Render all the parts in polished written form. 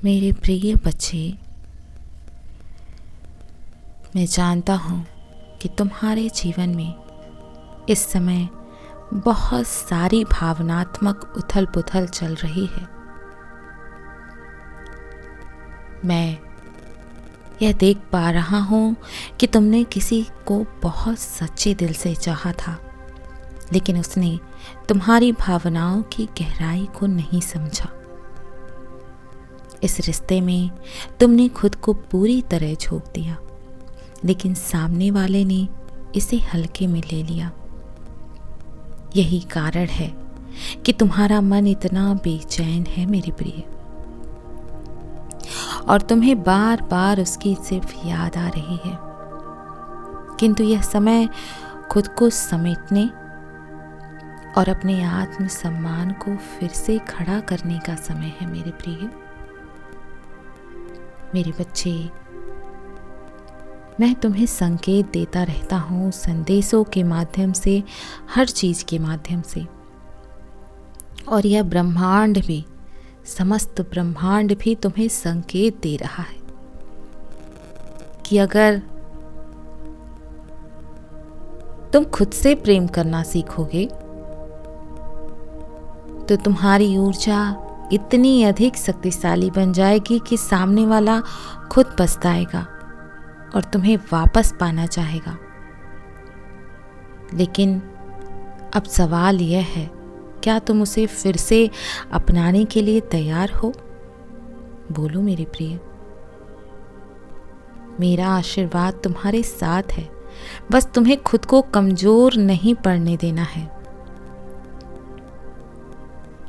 मेरे प्रिय बच्चे, मैं जानता हूँ कि तुम्हारे जीवन में इस समय बहुत सारी भावनात्मक उथल पुथल चल रही है। मैं यह देख पा रहा हूँ कि तुमने किसी को बहुत सच्चे दिल से चाहा था, लेकिन उसने तुम्हारी भावनाओं की गहराई को नहीं समझा। इस रिश्ते में तुमने खुद को पूरी तरह झोंक दिया, लेकिन सामने वाले ने इसे हल्के में ले लिया। यही कारण है कि तुम्हारा मन इतना बेचैन है मेरे प्रिय, और तुम्हें बार बार उसकी सिर्फ याद आ रही है। किंतु यह समय खुद को समेटने और अपने आत्मसम्मान को फिर से खड़ा करने का समय है मेरे प्रिय। मेरे बच्चे, मैं तुम्हें संकेत देता रहता हूँ, संदेशों के माध्यम से, हर चीज़ के माध्यम से। और यह ब्रह्मांड भी, समस्त ब्रह्मांड भी तुम्हें संकेत दे रहा है कि अगर तुम खुद से प्रेम करना सीखोगे तो तुम्हारी ऊर्जा इतनी अधिक शक्तिशाली बन जाएगी कि सामने वाला खुद पछताएगा और तुम्हें वापस पाना चाहेगा। लेकिन अब सवाल यह है, क्या तुम उसे फिर से अपनाने के लिए तैयार हो? बोलो मेरे प्रिय। मेरा आशीर्वाद तुम्हारे साथ है, बस तुम्हें खुद को कमजोर नहीं पड़ने देना है।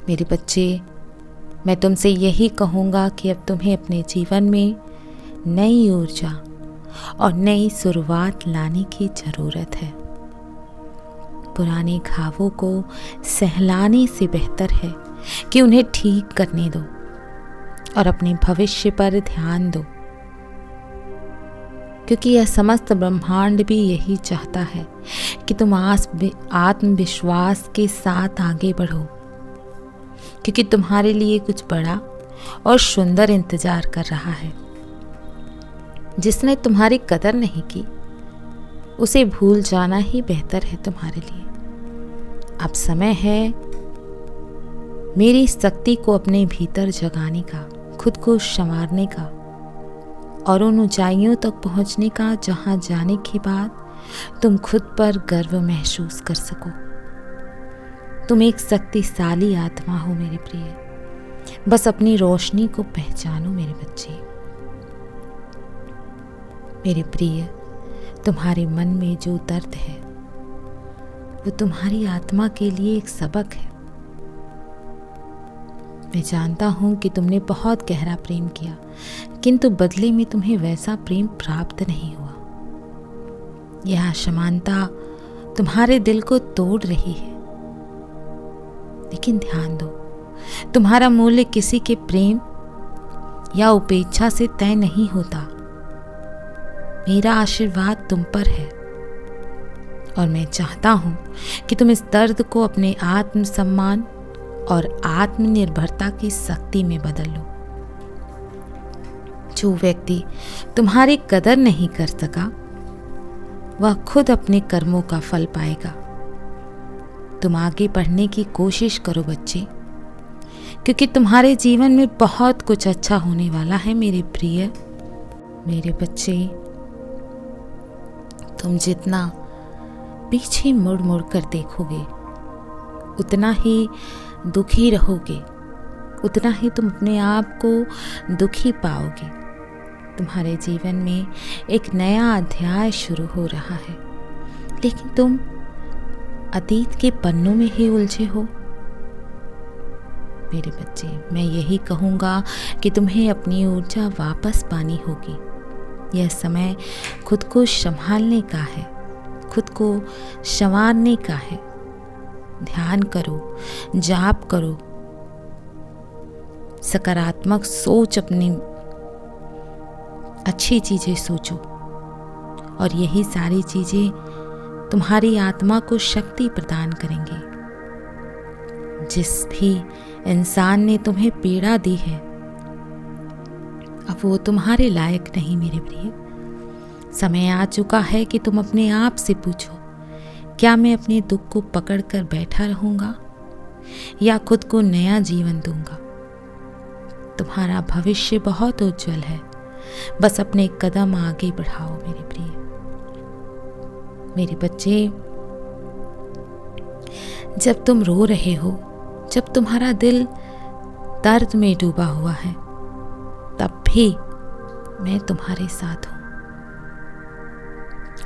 मेरे बच्चे, मैं तुमसे यही कहूँगा कि अब तुम्हें अपने जीवन में नई ऊर्जा और नई शुरुआत लाने की ज़रूरत है। पुराने घावों को सहलाने से बेहतर है कि उन्हें ठीक करने दो और अपने भविष्य पर ध्यान दो, क्योंकि यह समस्त ब्रह्मांड भी यही चाहता है कि तुम आत्मविश्वास के साथ आगे बढ़ो, क्योंकि तुम्हारे लिए कुछ बड़ा और सुंदर इंतजार कर रहा है। जिसने तुम्हारी कदर नहीं की, उसे भूल जाना ही बेहतर है तुम्हारे लिए। अब समय है मेरी शक्ति को अपने भीतर जगाने का, खुद को संवारने का और उन ऊंचाइयों तक पहुंचने का जहां जाने के बाद तुम खुद पर गर्व महसूस कर सको। तुम एक शक्तिशाली आत्मा हो मेरे प्रिय, बस अपनी रोशनी को पहचानो मेरे बच्चे। मेरे प्रिय, तुम्हारे मन में जो दर्द है वो तुम्हारी आत्मा के लिए एक सबक है। मैं जानता हूं कि तुमने बहुत गहरा प्रेम किया, किंतु बदले में तुम्हें वैसा प्रेम प्राप्त नहीं हुआ। यह असमानता तुम्हारे दिल को तोड़ रही है। लेकिन ध्यान दो, तुम्हारा मूल्य किसी के प्रेम या उपेक्षा से तय नहीं होता। मेरा आशीर्वाद तुम पर है और मैं चाहता हूं कि तुम इस दर्द को अपने आत्मसम्मान और आत्मनिर्भरता की शक्ति में बदल लो। जो व्यक्ति तुम्हारी कदर नहीं कर सका, वह खुद अपने कर्मों का फल पाएगा। तुम आगे बढ़ने की कोशिश करो बच्चे, क्योंकि तुम्हारे जीवन में बहुत कुछ अच्छा होने वाला है मेरे प्रिय। मेरे बच्चे, तुम जितना पीछे मुड़ मुड़ कर देखोगे, उतना ही दुखी रहोगे, उतना ही तुम अपने आप को दुखी पाओगे। तुम्हारे जीवन में एक नया अध्याय शुरू हो रहा है, लेकिन तुम अतीत के पन्नों में ही उलझे हो। मेरे बच्चे, मैं यही कहूँगा कि तुम्हें अपनी ऊर्जा वापस पानी होगी। यह समय खुद को संभालने का है, खुद को संवारने का है। ध्यान करो, जाप करो, सकारात्मक सोच, अपनी अच्छी चीज़ें सोचो, और यही सारी चीज़ें तुम्हारी आत्मा को शक्ति प्रदान करेंगे। जिस भी इंसान ने तुम्हें पीड़ा दी है, अब वो तुम्हारे लायक नहीं मेरे प्रिय। समय आ चुका है कि तुम अपने आप से पूछो, क्या मैं अपने दुख को पकड़कर बैठा रहूंगा या खुद को नया जीवन दूंगा? तुम्हारा भविष्य बहुत उज्जवल है, बस अपने कदम आगे बढ़ाओ मेरे प्रिय। मेरे बच्चे, जब तुम रो रहे हो, जब तुम्हारा दिल दर्द में डूबा हुआ है, तब भी मैं तुम्हारे साथ हूं।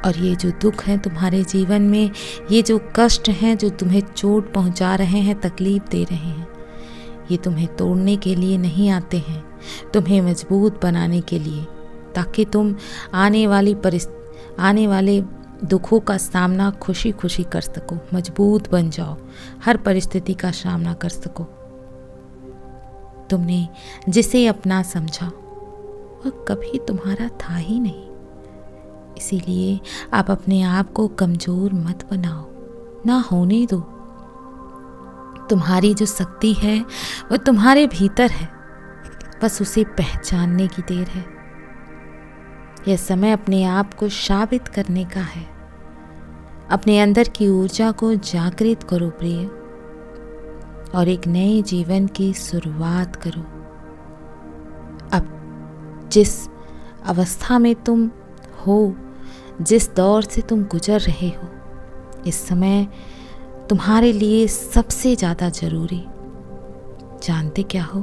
और ये जो दुख है तुम्हारे जीवन में, ये जो कष्ट हैं जो तुम्हें चोट पहुंचा रहे हैं, तकलीफ दे रहे हैं, ये तुम्हें तोड़ने के लिए नहीं आते हैं, तुम्हें मजबूत बनाने के लिए, ताकि तुम आने वाले दुखों का सामना खुशी खुशी कर सको, मजबूत बन जाओ, हर परिस्थिति का सामना कर सको। तुमने जिसे अपना समझा वह कभी तुम्हारा था ही नहीं, इसीलिए आप अपने आप को कमजोर मत बनाओ, ना होने दो। तुम्हारी जो शक्ति है वह तुम्हारे भीतर है, बस उसे पहचानने की देर है। यह समय अपने आप को साबित करने का है। अपने अंदर की ऊर्जा को जागृत करो प्रिय, और एक नए जीवन की शुरुआत करो। अब जिस अवस्था में तुम हो, जिस दौर से तुम गुजर रहे हो, इस समय तुम्हारे लिए सबसे ज़्यादा जरूरी जानते क्या हो?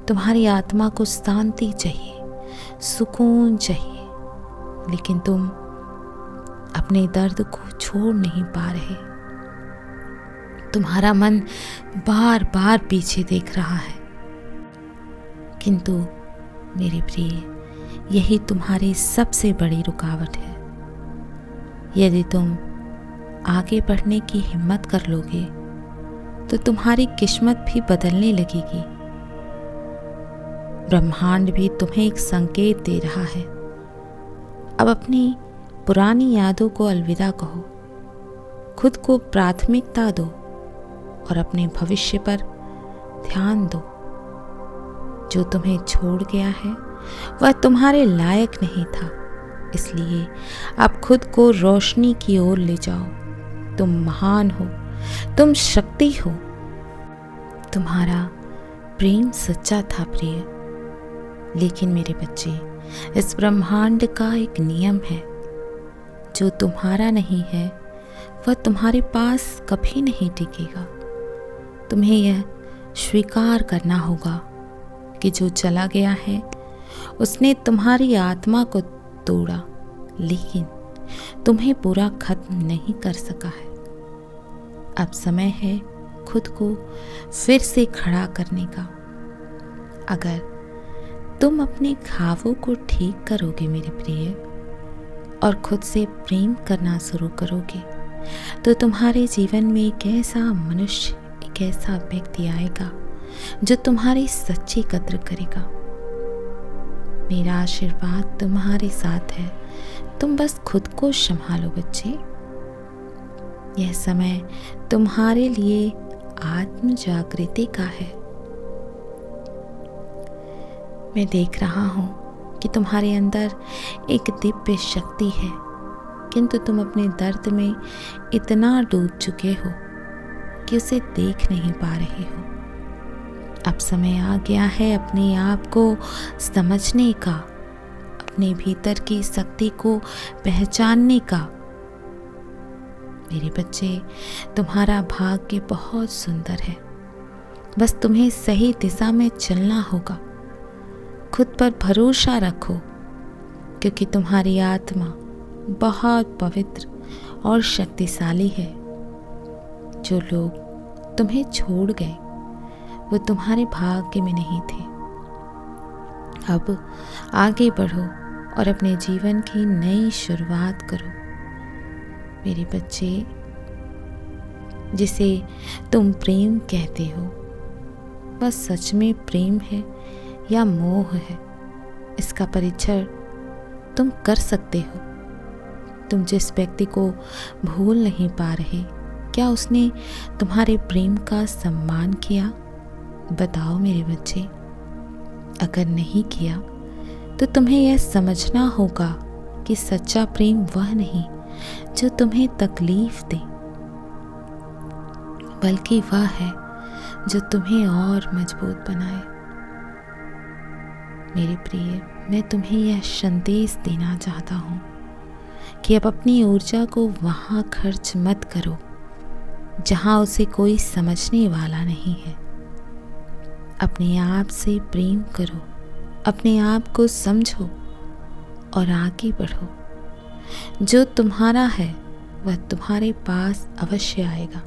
तुम्हारी आत्मा को शांति चाहिए, सुकून चाहिए, लेकिन तुम अपने दर्द को छोड़ नहीं पा रहे। तुम्हारा मन बार बार पीछे देख रहा है, किंतु मेरे प्रिय, यही तुम्हारी सबसे बड़ी रुकावट है। यदि तुम आगे बढ़ने की हिम्मत कर लोगे तो तुम्हारी किस्मत भी बदलने लगेगी। ब्रह्मांड भी तुम्हें एक संकेत दे रहा है। अब अपनी पुरानी यादों को अलविदा कहो, खुद को प्राथमिकता दो और अपने भविष्य पर ध्यान दो। जो तुम्हें छोड़ गया है वह तुम्हारे लायक नहीं था, इसलिए आप खुद को रोशनी की ओर ले जाओ। तुम महान हो, तुम शक्ति हो। तुम्हारा प्रेम सच्चा था प्रिय, लेकिन मेरे बच्चे, इस ब्रह्मांड का एक नियम है, जो तुम्हारा नहीं है वह तुम्हारे पास कभी नहीं टिकेगा। तुम्हें यह स्वीकार करना होगा कि जो चला गया है उसने तुम्हारी आत्मा को तोड़ा, लेकिन तुम्हें पूरा खत्म नहीं कर सका है। अब समय है खुद को फिर से खड़ा करने का। अगर तुम अपने घावों को ठीक करोगे मेरे प्रिय, और खुद से प्रेम करना शुरू करोगे, तो तुम्हारे जीवन में एक ऐसा मनुष्य, एक ऐसा व्यक्ति आएगा जो तुम्हारी सच्ची कद्र करेगा। मेरा आशीर्वाद तुम्हारे साथ है, तुम बस खुद को संभालो बच्चे। यह समय तुम्हारे लिए आत्म जागृति का है। मैं देख रहा हूं कि तुम्हारे अंदर एक दिव्य शक्ति है, किंतु तुम अपने दर्द में इतना डूब चुके हो कि उसे देख नहीं पा रहे हो। अब समय आ गया है अपने आप को समझने का, अपने भीतर की शक्ति को पहचानने का। मेरे बच्चे, तुम्हारा भाग्य बहुत सुंदर है, बस तुम्हें सही दिशा में चलना होगा। खुद पर भरोसा रखो, क्योंकि तुम्हारी आत्मा बहुत पवित्र और शक्तिशाली है। जो लोग तुम्हें छोड़ गए वो तुम्हारे भाग्य में नहीं थे। अब आगे बढ़ो और अपने जीवन की नई शुरुआत करो। मेरे बच्चे, जिसे तुम प्रेम कहते हो वह सच में प्रेम है या मोह है, इसका परीक्षण तुम कर सकते हो। तुम जिस व्यक्ति को भूल नहीं पा रहे, क्या उसने तुम्हारे प्रेम का सम्मान किया? बताओ मेरे बच्चे। अगर नहीं किया तो तुम्हें यह समझना होगा कि सच्चा प्रेम वह नहीं जो तुम्हें तकलीफ दे, बल्कि वह है जो तुम्हें और मजबूत बनाए। मेरे प्रिय, मैं तुम्हें यह संदेश देना चाहता हूँ कि अब अपनी ऊर्जा को वहाँ खर्च मत करो जहाँ उसे कोई समझने वाला नहीं है। अपने आप से प्रेम करो, अपने आप को समझो और आगे बढ़ो। जो तुम्हारा है वह तुम्हारे पास अवश्य आएगा।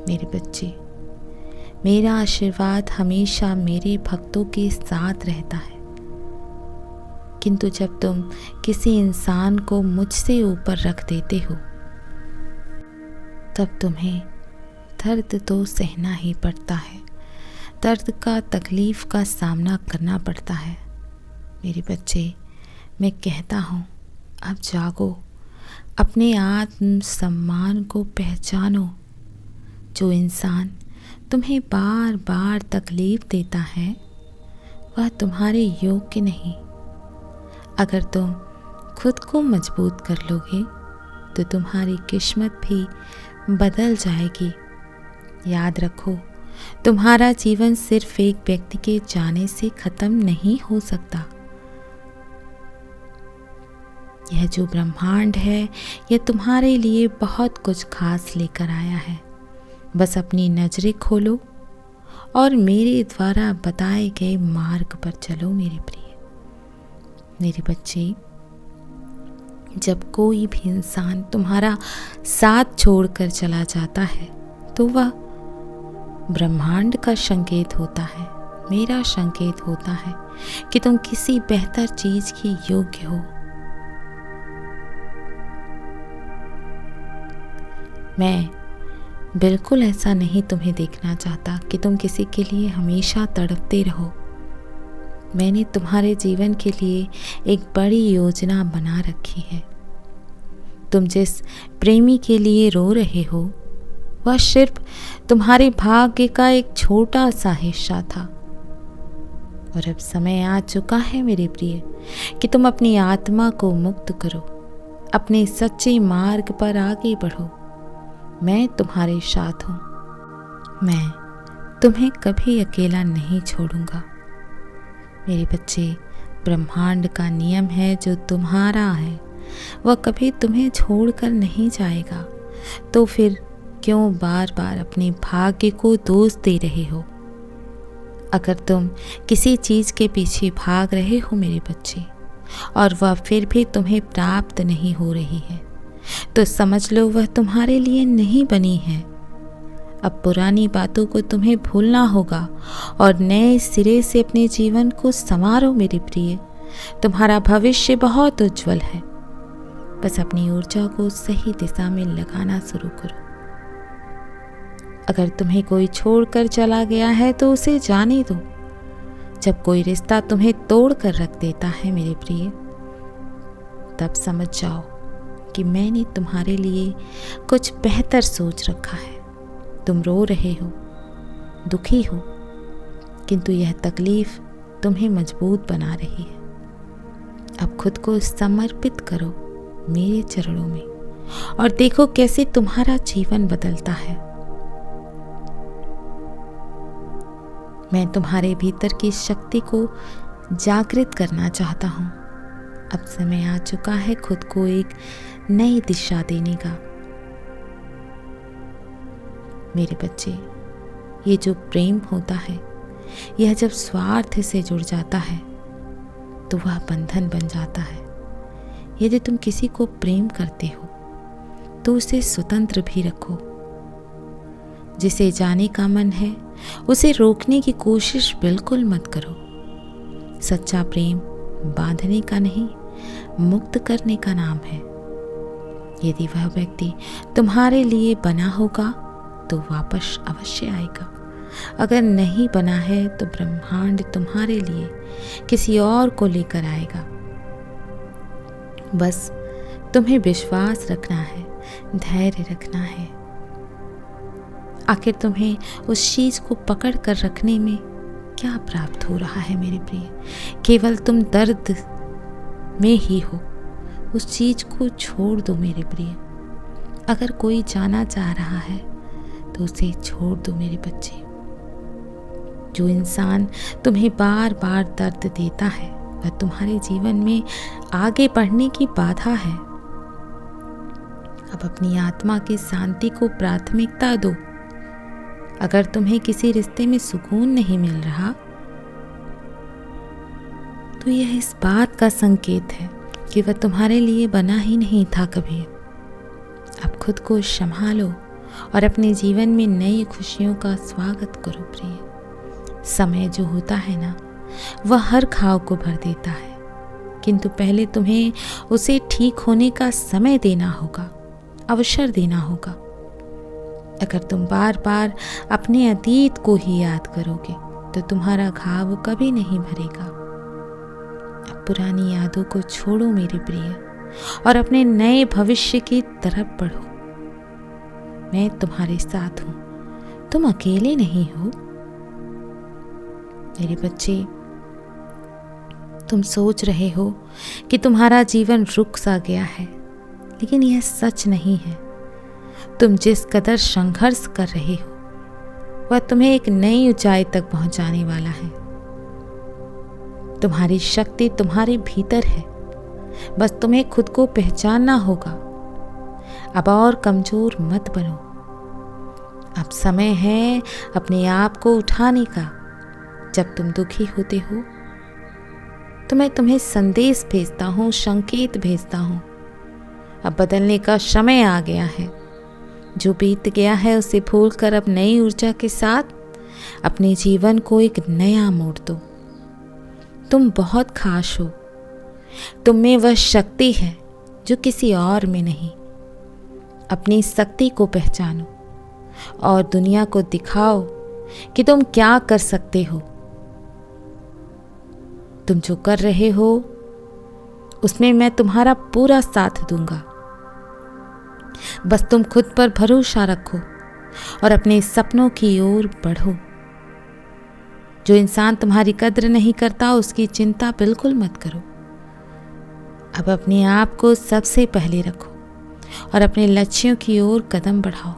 मेरे बच्चे, मेरा आशीर्वाद हमेशा मेरे भक्तों के साथ रहता है, किंतु जब तुम किसी इंसान को मुझसे ऊपर रख देते हो तब तुम्हें दर्द तो सहना ही पड़ता है, दर्द का, तकलीफ का सामना करना पड़ता है। मेरे बच्चे, मैं कहता हूँ, अब जागो, अपने आत्म सम्मान को पहचानो। जो इंसान तुम्हें बार बार तकलीफ देता है वह तुम्हारे योग्य नहीं। अगर तुम खुद को मजबूत कर लोगे तो तुम्हारी किस्मत भी बदल जाएगी। याद रखो, तुम्हारा जीवन सिर्फ एक व्यक्ति के जाने से खत्म नहीं हो सकता। यह जो ब्रह्मांड है यह तुम्हारे लिए बहुत कुछ खास लेकर आया है। बस अपनी नजरें खोलो और मेरे द्वारा बताए गए मार्ग पर चलो। मेरे प्रिय, मेरे बच्चे, जब कोई भी इंसान तुम्हारा साथ छोड़कर चला जाता है तो वह ब्रह्मांड का संकेत होता है, मेरा संकेत होता है कि तुम किसी बेहतर चीज के योग्य हो। मैं बिल्कुल ऐसा नहीं तुम्हें देखना चाहता कि तुम किसी के लिए हमेशा तड़पते रहो। मैंने तुम्हारे जीवन के लिए एक बड़ी योजना बना रखी है। तुम जिस प्रेमी के लिए रो रहे हो वह सिर्फ तुम्हारे भाग्य का एक छोटा सा हिस्सा था, और अब समय आ चुका है मेरे प्रिय कि तुम अपनी आत्मा को मुक्त करो, अपने सच्चे मार्ग पर आगे बढ़ो। मैं तुम्हारे साथ हूँ, मैं तुम्हें कभी अकेला नहीं छोड़ूंगा। मेरे बच्चे, ब्रह्मांड का नियम है जो तुम्हारा है वह कभी तुम्हें छोड़कर नहीं जाएगा। तो फिर क्यों बार बार अपने भाग्य को दोष दे रहे हो? अगर तुम किसी चीज के पीछे भाग रहे हो मेरे बच्चे, और वह फिर भी तुम्हें प्राप्त नहीं हो रही है, तो समझ लो वह तुम्हारे लिए नहीं बनी है। अब पुरानी बातों को तुम्हें भूलना होगा और नए सिरे से अपने जीवन को संवारो मेरे प्रिय। तुम्हारा भविष्य बहुत उज्जवल है। बस अपनी ऊर्जा को सही दिशा में लगाना शुरू करो। अगर तुम्हें कोई छोड़कर चला गया है तो उसे जाने दो। जब कोई रिश्ता तुम्हें तोड़ कर रख देता है मेरे प्रिय, तब समझ जाओ कि मैंने तुम्हारे लिए कुछ बेहतर सोच रखा है। तुम रो रहे हो, दुखी हो, किंतु यह तकलीफ तुम्हें मजबूत बना रही है। अब खुद को समर्पित करो मेरे चरणों में और देखो कैसे तुम्हारा जीवन बदलता है। मैं तुम्हारे भीतर की शक्ति को जागृत करना चाहता हूँ। अब समय आ चुका है खुद को एक नई दिशा देने का। मेरे बच्चे, ये जो प्रेम होता है यह जब स्वार्थ से जुड़ जाता है तो वह बंधन बन जाता है। यदि तुम किसी को प्रेम करते हो तो उसे स्वतंत्र भी रखो। जिसे जाने का मन है उसे रोकने की कोशिश बिल्कुल मत करो। सच्चा प्रेम बांधने का नहीं, मुक्त करने का नाम है। यदि वह व्यक्ति तुम्हारे लिए बना होगा तो वापस अवश्य आएगा। अगर नहीं बना है तो ब्रह्मांड तुम्हारे लिए किसी और को लेकर आएगा। बस तुम्हें विश्वास रखना है, धैर्य रखना है। आखिर तुम्हें उस चीज को पकड़ कर रखने में क्या प्राप्त हो रहा है मेरे प्रिय? केवल तुम दर्द में ही हो। उस चीज को छोड़ दो मेरे प्रिय। अगर कोई जाना चाह रहा है तो उसे छोड़ दो मेरे बच्चे। जो इंसान तुम्हें बार बार दर्द देता है वह तुम्हारे जीवन में आगे बढ़ने की बाधा है। अब अपनी आत्मा की शांति को प्राथमिकता दो। अगर तुम्हें किसी रिश्ते में सुकून नहीं मिल रहा तो यह इस बात का संकेत है कि वह तुम्हारे लिए बना ही नहीं था कभी। अब खुद को संभालो और अपने जीवन में नई खुशियों का स्वागत करो प्रिय। समय जो होता है ना, वह हर घाव को भर देता है, किंतु पहले तुम्हें उसे ठीक होने का समय देना होगा, अवसर देना होगा। अगर तुम बार बार अपने अतीत को ही याद करोगे तो तुम्हारा घाव कभी नहीं भरेगा। अब पुरानी यादों को छोड़ो मेरे प्रिय और अपने नए भविष्य की तरफ बढ़ो। मैं तुम्हारे साथ हूं, तुम अकेले नहीं हो। मेरे बच्चे, तुम सोच रहे हो कि तुम्हारा जीवन रुक सा गया है, लेकिन यह सच नहीं है। तुम जिस कदर संघर्ष कर रहे हो वह तुम्हें एक नई ऊंचाई तक पहुंचाने वाला है। तुम्हारी शक्ति तुम्हारे भीतर है, बस तुम्हें खुद को पहचानना होगा। अब और कमजोर मत बनो। अब समय है अपने आप को उठाने का। जब तुम दुखी होते हो तो मैं तुम्हें संदेश भेजता हूँ, संकेत भेजता हूँ। अब बदलने का समय आ गया है। जो बीत गया है उसे भूलकर अब नई ऊर्जा के साथ अपने जीवन को एक नया मोड़ दो। तुम बहुत खास हो। तुम में वह शक्ति है जो किसी और में नहीं। अपनी शक्ति को पहचानो और दुनिया को दिखाओ कि तुम क्या कर सकते हो। तुम जो कर रहे हो उसमें मैं तुम्हारा पूरा साथ दूंगा। बस तुम खुद पर भरोसा रखो और अपने सपनों की ओर बढ़ो। जो इंसान तुम्हारी कद्र नहीं करता उसकी चिंता बिल्कुल मत करो। अब अपने आप को सबसे पहले रखो और अपने लक्ष्यों की ओर कदम बढ़ाओ।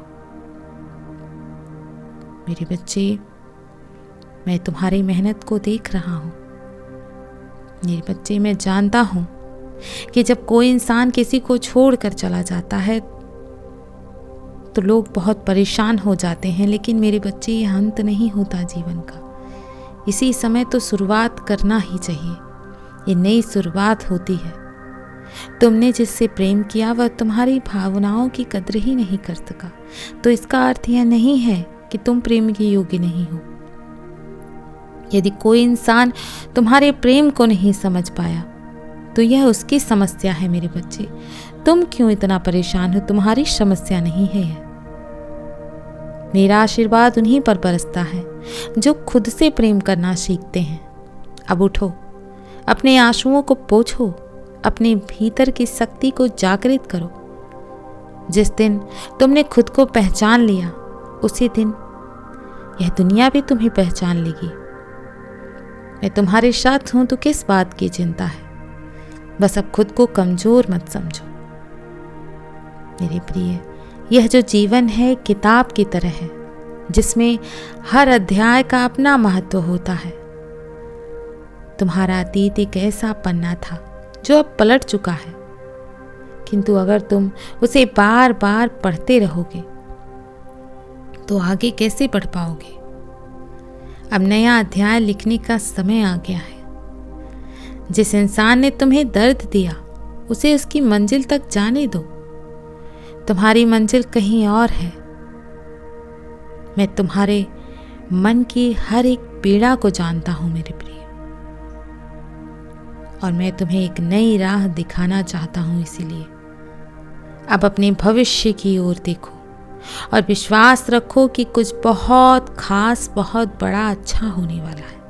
मेरे बच्चे, मैं तुम्हारी मेहनत को देख रहा हूं। मेरे बच्चे, मैं जानता हूं कि जब कोई इंसान किसी को छोड़कर चला जाता है तो लोग बहुत परेशान हो जाते हैं, लेकिन मेरे बच्चे, यह अंत नहीं होता जीवन का। इसी समय तो शुरुआत करना ही चाहिए। ये नई शुरुआत होती है। तुमने जिससे प्रेम किया वह तुम्हारी भावनाओं की कद्र ही नहीं कर सका, तो इसका अर्थ यह नहीं है कि तुम प्रेम के योग्य नहीं हो। यदि कोई इंसान तुम्हारे प्रेम को नहीं समझ पाया तो यह उसकी समस्या है मेरे बच्चे। तुम क्यों इतना परेशान हो? तुम्हारी समस्या नहीं है यह। मेरा आशीर्वाद उन्हीं पर बरसता है जो खुद से प्रेम करना सीखते हैं। अब उठो, अपने आंसुओं को पोंछो, अपने भीतर की शक्ति को जागृत करो। जिस दिन तुमने खुद को पहचान लिया उसी दिन यह दुनिया भी तुम्हें पहचान लेगी। मैं तुम्हारे साथ हूं तो किस बात की चिंता है? बस अब खुद को कमजोर मत समझो। मेरे प्रिय, यह जो जीवन है किताब की तरह है जिसमें हर अध्याय का अपना महत्व होता है। तुम्हारा अतीत एक ऐसा पन्ना था जो अब पलट चुका है, किंतु अगर तुम उसे बार बार पढ़ते रहोगे तो आगे कैसे बढ़ पाओगे? अब नया अध्याय लिखने का समय आ गया है। जिस इंसान ने तुम्हें दर्द दिया उसे उसकी मंजिल तक जाने दो। तुम्हारी मंजिल कहीं और है। मैं तुम्हारे मन की हर एक पीड़ा को जानता हूं मेरे प्रिय, और मैं तुम्हें एक नई राह दिखाना चाहता हूं। इसीलिए अब अपने भविष्य की ओर देखो और विश्वास रखो कि कुछ बहुत खास, बहुत बड़ा, अच्छा होने वाला है।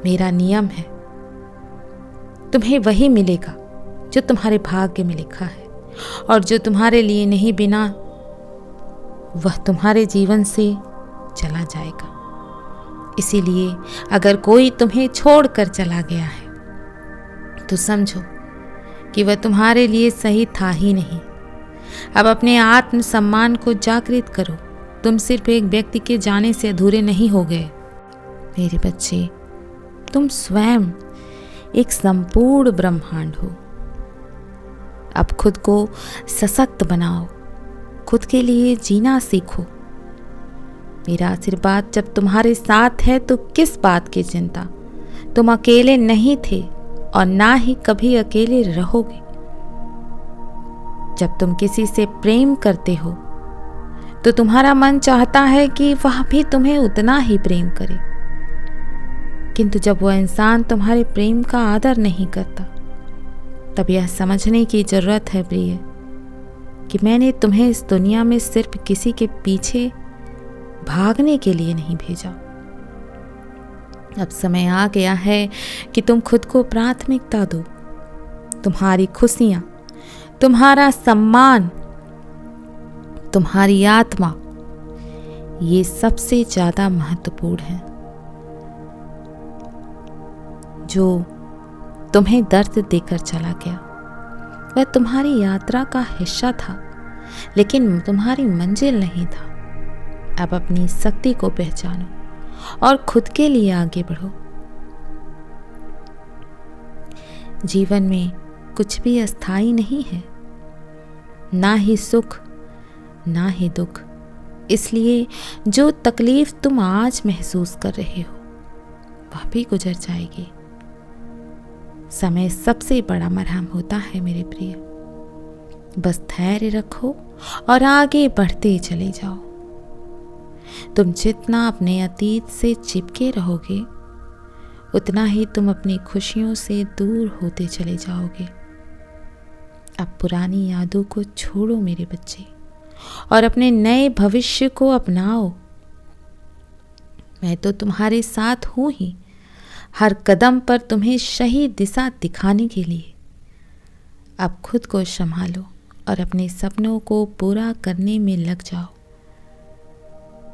मेरा नियम है, तुम्हें वही मिलेगा जो तुम्हारे भाग्य में लिखा है, और जो तुम्हारे लिए नहीं बिना वह तुम्हारे जीवन से चला जाएगा। इसीलिए अगर कोई तुम्हें छोड़कर चला गया है तो समझो कि वह तुम्हारे लिए सही था ही नहीं। अब अपने आत्मसम्मान को जागृत करो। तुम सिर्फ एक व्यक्ति के जाने से अधूरे नहीं हो गए मेरे बच्चे। तुम स्वयं एक संपूर्ण ब्रह्मांड हो। अब खुद को सशक्त बनाओ, खुद के लिए जीना सीखो। मेरा आशीर्वाद जब तुम्हारे साथ है तो किस बात की चिंता। तुम अकेले नहीं थे और ना ही कभी अकेले रहोगे। जब तुम किसी से प्रेम करते हो तो तुम्हारा मन चाहता है कि वह भी तुम्हें उतना ही प्रेम करे, किंतु जब वह इंसान तुम्हारे प्रेम का आदर नहीं करता तब यह समझने की जरूरत है प्रिय कि मैंने तुम्हें इस दुनिया में सिर्फ किसी के पीछे भागने के लिए नहीं भेजा। अब समय आ गया है कि तुम खुद को प्राथमिकता दो। तुम्हारी खुशियां, तुम्हारा सम्मान, तुम्हारी आत्मा, ये सबसे ज्यादा महत्वपूर्ण है। जो तुम्हें दर्द देकर चला गया वह तुम्हारी यात्रा का हिस्सा था, लेकिन तुम्हारी मंजिल नहीं था। अब अपनी शक्ति को पहचानो और खुद के लिए आगे बढ़ो। जीवन में कुछ भी अस्थाई नहीं है, ना ही सुख ना ही दुख। इसलिए जो तकलीफ तुम आज महसूस कर रहे हो वह भी गुजर जाएगी। समय सबसे बड़ा मरहम होता है मेरे प्रिय। बस धैर्य रखो और आगे बढ़ते चले जाओ। तुम जितना अपने अतीत से चिपके रहोगे उतना ही तुम अपनी खुशियों से दूर होते चले जाओगे। अब पुरानी यादों को छोड़ो मेरे बच्चे और अपने नए भविष्य को अपनाओ। मैं तो तुम्हारे साथ हूं ही, हर कदम पर तुम्हें सही दिशा दिखाने के लिए। अब खुद को संभालो और अपने सपनों को पूरा करने में लग जाओ।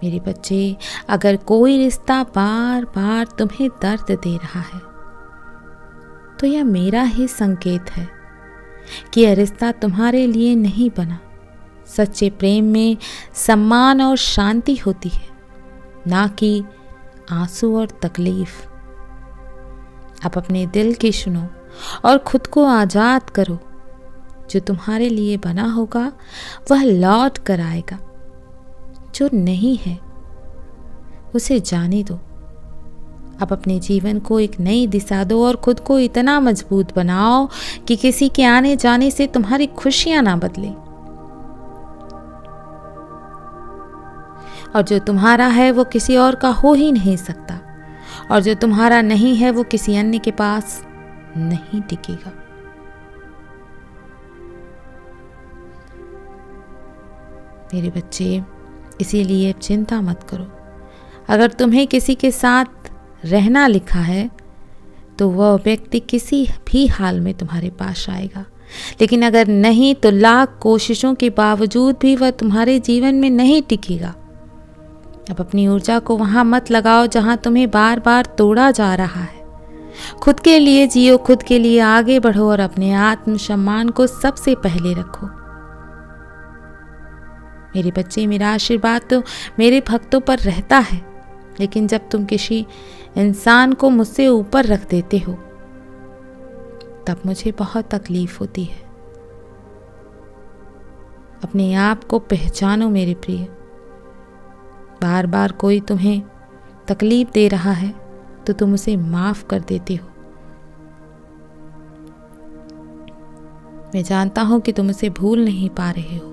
मेरे बच्चे, अगर कोई रिश्ता बार बार तुम्हें दर्द दे रहा है तो यह मेरा ही संकेत है कि यह रिश्ता तुम्हारे लिए नहीं बना। सच्चे प्रेम में सम्मान और शांति होती है, ना कि आंसू और तकलीफ। अब अपने दिल की सुनो और खुद को आजाद करो। जो तुम्हारे लिए बना होगा वह लौट कर आएगा, जो नहीं है उसे जाने दो। अब अपने जीवन को एक नई दिशा दो और खुद को इतना मजबूत बनाओ कि किसी के आने जाने से तुम्हारी खुशियां ना बदले। और जो तुम्हारा है वो किसी और का हो ही नहीं सकता, और जो तुम्हारा नहीं है वो किसी अन्य के पास नहीं टिकेगा। मेरे बच्चे, इसीलिए चिंता मत करो। अगर तुम्हें किसी के साथ रहना लिखा है तो वह व्यक्ति किसी भी हाल में तुम्हारे पास आएगा, लेकिन अगर नहीं तो लाख कोशिशों के बावजूद भी वह तुम्हारे जीवन में नहीं टिकेगा। अब अपनी ऊर्जा को वहां मत लगाओ जहां तुम्हें बार बार तोड़ा जा रहा है। खुद के लिए जियो, खुद के लिए आगे बढ़ो और अपने आत्मसम्मान को सबसे पहले रखो। मेरे बच्चे, मेरा आशीर्वाद तो मेरे भक्तों पर रहता है, लेकिन जब तुम किसी इंसान को मुझसे ऊपर रख देते हो तब मुझे बहुत तकलीफ होती है। अपने आप को पहचानो मेरे प्रिय। बार बार कोई तुम्हें तकलीफ दे रहा है तो तुम उसे माफ कर देते हो। मैं जानता हूं कि तुम उसे भूल नहीं पा रहे हो,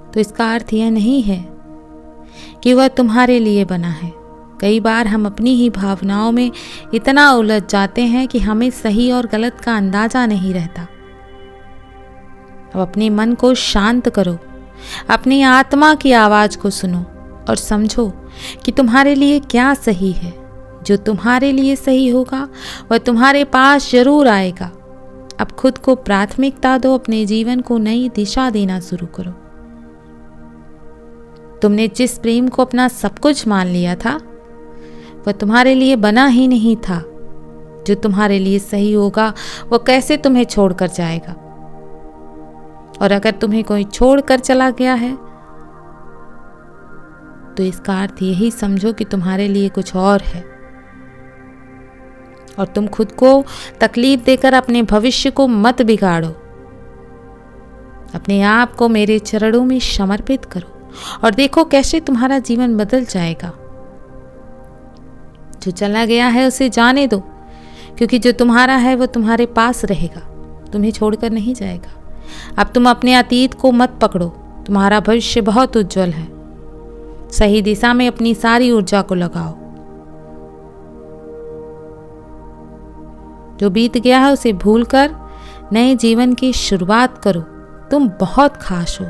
तो इसका अर्थ यह नहीं है कि वह तुम्हारे लिए बना है। कई बार हम अपनी ही भावनाओं में इतना उलझ जाते हैं कि हमें सही और गलत का अंदाजा नहीं रहता। अब अपने मन को शांत करो, अपनी आत्मा की आवाज को सुनो और समझो कि तुम्हारे लिए क्या सही है। जो तुम्हारे लिए सही होगा वह तुम्हारे पास जरूर आएगा। अब खुद को प्राथमिकता दो, अपने जीवन को नई दिशा देना शुरू करो। तुमने जिस प्रेम को अपना सब कुछ मान लिया था वह तुम्हारे लिए बना ही नहीं था। जो तुम्हारे लिए सही होगा वो कैसे तुम्हें छोड़कर जाएगा? और अगर तुम्हें कोई छोड़कर चला गया है तो इसका अर्थ यही समझो कि तुम्हारे लिए कुछ और है, और तुम खुद को तकलीफ देकर अपने भविष्य को मत बिगाड़ो। अपने आप को मेरे चरणों में समर्पित करो और देखो कैसे तुम्हारा जीवन बदल जाएगा। जो चला गया है उसे जाने दो, क्योंकि जो तुम्हारा है वो तुम्हारे पास रहेगा, तुम्हें छोड़कर नहीं जाएगा। अब तुम अपने अतीत को मत पकड़ो, तुम्हारा भविष्य बहुत उज्जवल है। सही दिशा में अपनी सारी ऊर्जा को लगाओ। जो बीत गया है उसे भूलकर नए जीवन की शुरुआत करो। तुम बहुत खास हो।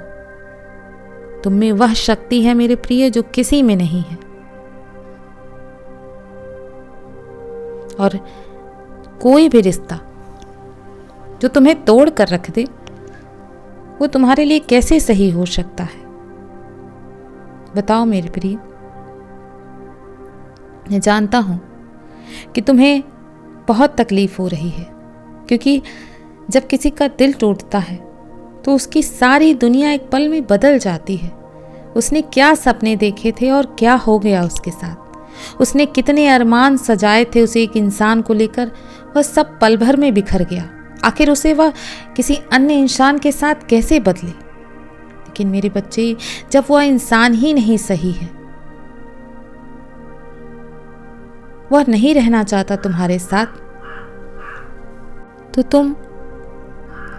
तुम में वह शक्ति है मेरे प्रिय जो किसी में नहीं है। और कोई भी रिश्ता जो तुम्हें तोड़ कर रख दे वो तुम्हारे लिए कैसे सही हो सकता है? बताओ मेरे प्रिय। मैं जानता हूं कि तुम्हें बहुत तकलीफ हो रही है, क्योंकि जब किसी का दिल टूटता है तो उसकी सारी दुनिया एक पल में बदल जाती है। उसने क्या सपने देखे थे और क्या हो गया उसके साथ। उसने कितने अरमान सजाए थे उसे एक इंसान को लेकर, वह सब पल भर में बिखर गया। आखिर उसे वह किसी अन्य इंसान के साथ कैसे बदले? लेकिन मेरे बच्चे, जब वह इंसान ही नहीं सही है, वह नहीं रहना चाहता तुम्हारे साथ, तो तुम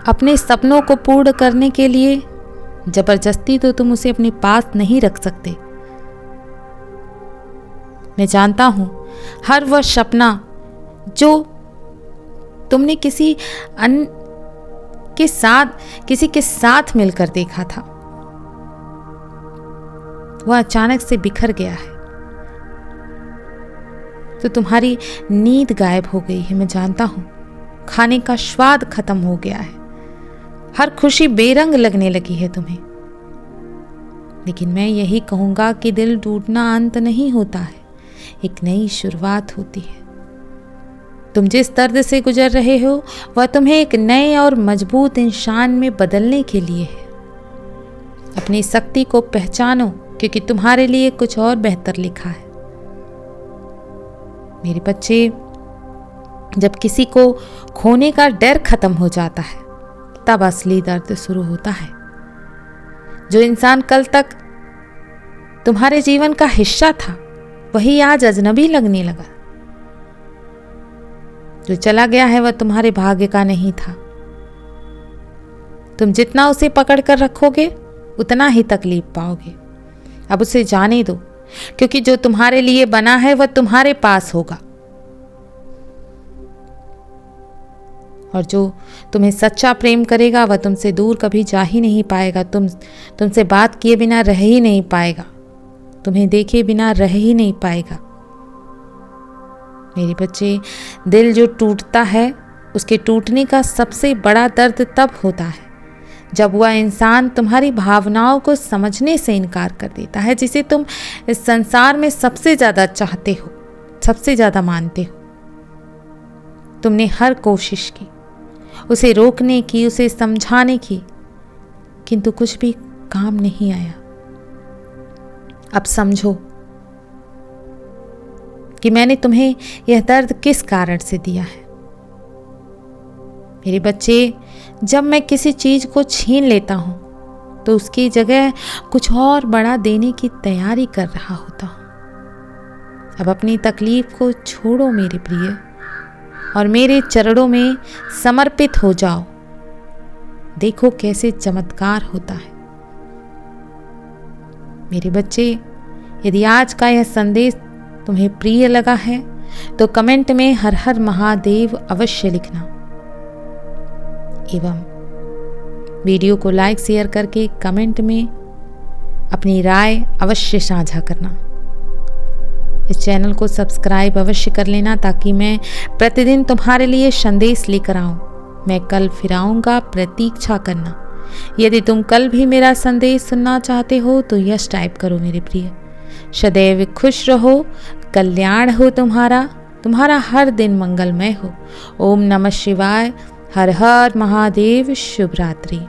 अपने सपनों को पूर्ण करने के लिए जबरदस्ती तो तुम उसे अपने पास नहीं रख सकते। मैं जानता हूं हर वह सपना जो तुमने किसी के साथ मिलकर देखा था वह अचानक से बिखर गया है, तो तुम्हारी नींद गायब हो गई है। मैं जानता हूं खाने का स्वाद खत्म हो गया है, हर खुशी बेरंग लगने लगी है तुम्हें। लेकिन मैं यही कहूंगा कि दिल टूटना अंत नहीं होता है, एक नई शुरुआत होती है। तुम जिस दर्द से गुजर रहे हो वह तुम्हें एक नए और मजबूत इंसान में बदलने के लिए है। अपनी शक्ति को पहचानो, क्योंकि तुम्हारे लिए कुछ और बेहतर लिखा है। मेरे बच्चे, जब किसी को खोने का डर खत्म हो जाता है तब असली दर्द शुरू होता है। जो इंसान कल तक तुम्हारे जीवन का हिस्सा था वही आज अजनबी लगने लगा। जो चला गया है वह तुम्हारे भाग्य का नहीं था। तुम जितना उसे पकड़ कर रखोगे उतना ही तकलीफ पाओगे। अब उसे जाने दो, क्योंकि जो तुम्हारे लिए बना है वह तुम्हारे पास होगा। और जो तुम्हें सच्चा प्रेम करेगा वह तुमसे दूर कभी जा ही नहीं पाएगा। तुमसे बात किए बिना रह ही नहीं पाएगा, तुम्हें देखे बिना रह ही नहीं पाएगा। मेरे बच्चे, दिल जो टूटता है उसके टूटने का सबसे बड़ा दर्द तब होता है जब वह इंसान तुम्हारी भावनाओं को समझने से इनकार कर देता है, जिसे तुम इस संसार में सबसे ज़्यादा चाहते हो, सबसे ज़्यादा मानते हो। तुमने हर कोशिश की उसे रोकने की, उसे समझाने की, किंतु कुछ भी काम नहीं आया। अब समझो कि मैंने तुम्हें यह दर्द किस कारण से दिया है। मेरे बच्चे, जब मैं किसी चीज को छीन लेता हूं तो उसकी जगह कुछ और बड़ा देने की तैयारी कर रहा होता हूं। अब अपनी तकलीफ को छोड़ो मेरे प्रिय, और मेरे चरणों में समर्पित हो जाओ। देखो कैसे चमत्कार होता है। मेरे बच्चे, यदि आज का यह संदेश तुम्हें प्रिय लगा है तो कमेंट में हर हर महादेव अवश्य लिखना, एवं वीडियो को लाइक शेयर करके कमेंट में अपनी राय अवश्य साझा करना। इस चैनल को सब्सक्राइब अवश्य कर लेना ताकि मैं प्रतिदिन तुम्हारे लिए संदेश लेकर आऊं। मैं कल फिर आऊंगा, प्रतीक्षा करना। यदि तुम कल भी मेरा संदेश सुनना चाहते हो तो यश टाइप करो मेरे प्रिय। सदैव खुश रहो, कल्याण हो तुम्हारा हर दिन मंगलमय हो। ओम नमः शिवाय। हर हर महादेव। शुभ रात्रि।